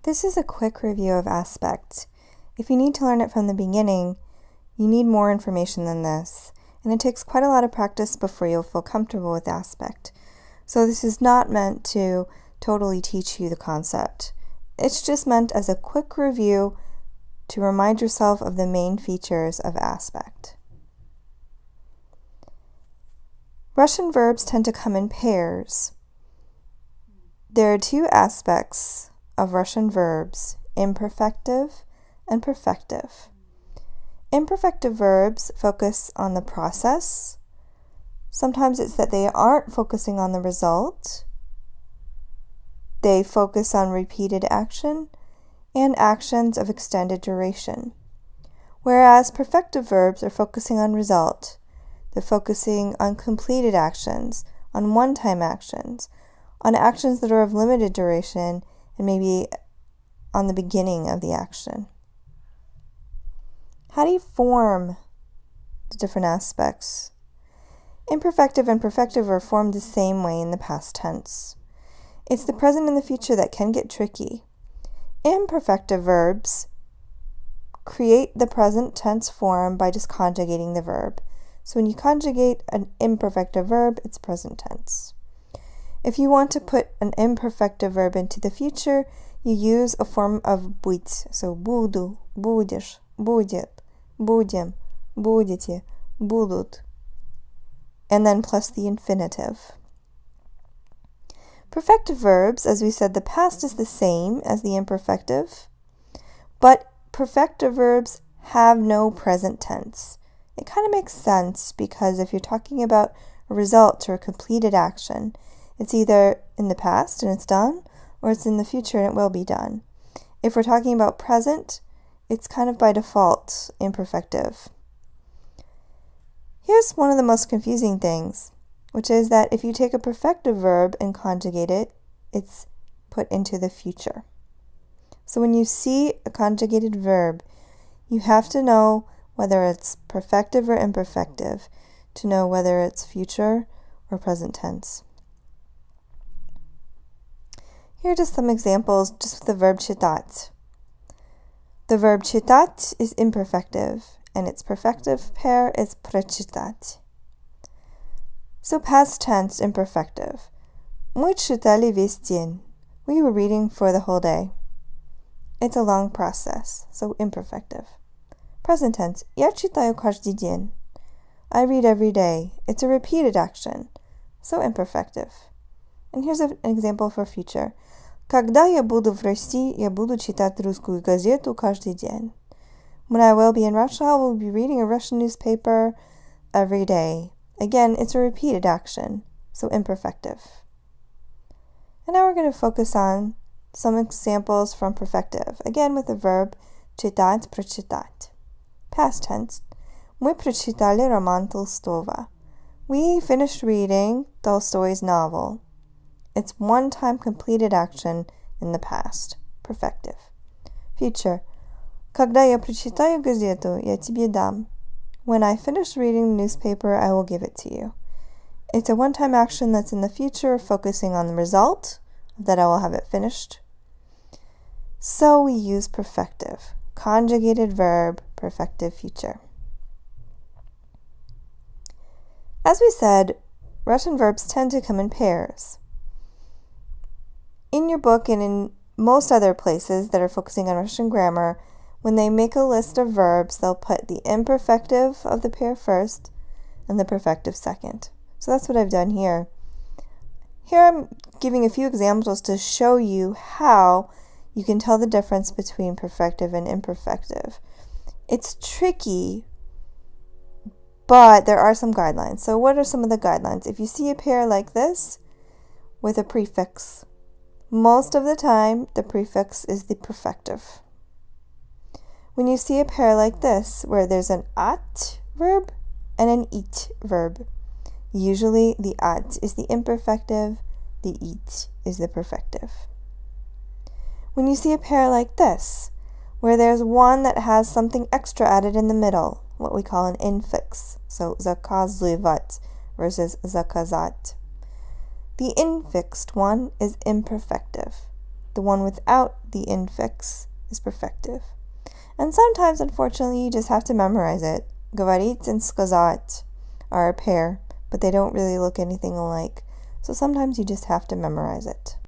This is a quick review of aspect. If you need to learn it from the beginning, you need more information than this, and it takes quite a lot of practice before you'll feel comfortable with aspect. So this is not meant to totally teach you the concept. It's just meant as a quick review to remind yourself of the main features of aspect. Russian verbs tend to come in pairs. There are two aspects of Russian verbs, imperfective and perfective. Imperfective verbs focus on the process. Sometimes it's that they aren't focusing on the result. They focus on repeated action and actions of extended duration. Whereas perfective verbs are focusing on result. They're focusing on completed actions, on one-time actions, on actions that are of limited duration, and maybe on the beginning of the action. How do you form the different aspects? Imperfective and perfective are formed the same way in the past tense. It's the present and the future that can get tricky. Imperfective verbs create the present tense form by just conjugating the verb. So when you conjugate an imperfective verb, it's present tense. If you want to put an imperfective verb into the future, you use a form of быть. So буду, будешь, будет, будем, будете, будут. And then plus the infinitive. Perfective verbs, as we said, the past is the same as the imperfective, but perfective verbs have no present tense. It kind of makes sense because if you're talking about a result or a completed action, it's either in the past and it's done, or it's in the future and it will be done. If we're talking about present, it's kind of by default imperfective. Here's one of the most confusing things, which is that if you take a perfective verb and conjugate it, it's put into the future. So when you see a conjugated verb, you have to know whether it's perfective or imperfective to know whether it's future or present tense. Here are just some examples just with the verb читать. The verb читать is imperfective, and its perfective pair is прочитать. So past tense, imperfective. Мы читали весь день. We were reading for the whole day. It's a long process, so imperfective. Present tense. Я читаю каждый день. I read every day. It's a repeated action, so imperfective. And here's an example for future. Когда я буду в России, я буду читать русскую газету каждый день. When I will be in Russia, I will be reading a Russian newspaper every day. Again, it's a repeated action, so imperfective. And now we're going to focus on some examples from perfective, again with the verb читать, прочитать. Past tense. Мы прочитали роман Толстого. We finished reading Tolstoy's novel. It's one-time completed action in the past. Perfective. Future. Когда я прочитаю газету, я тебе дам. When I finish reading the newspaper, I will give it to you. It's a one-time action that's in the future, focusing on the result, that I will have it finished. So we use perfective. Conjugated verb, perfective future. As we said, Russian verbs tend to come in pairs. In your book and in most other places that are focusing on Russian grammar, when they make a list of verbs, they'll put the imperfective of the pair first and the perfective second. So that's what I've done here. Here I'm giving a few examples to show you how you can tell the difference between perfective and imperfective. It's tricky, but there are some guidelines. So what are some of the guidelines? If you see a pair like this with a prefix, most of the time the prefix is the perfective. When you see a pair like this where there's an at verb and an it verb, usually the at is the imperfective, the it is the perfective. When you see a pair like this, where there's one that has something extra added in the middle, what we call an infix, so заказывать versus заказать. The infixed one is imperfective. The one without the infix is perfective. And sometimes, unfortunately, you just have to memorize it. Говорить and сказать are a pair, but they don't really look anything alike. So sometimes you just have to memorize it.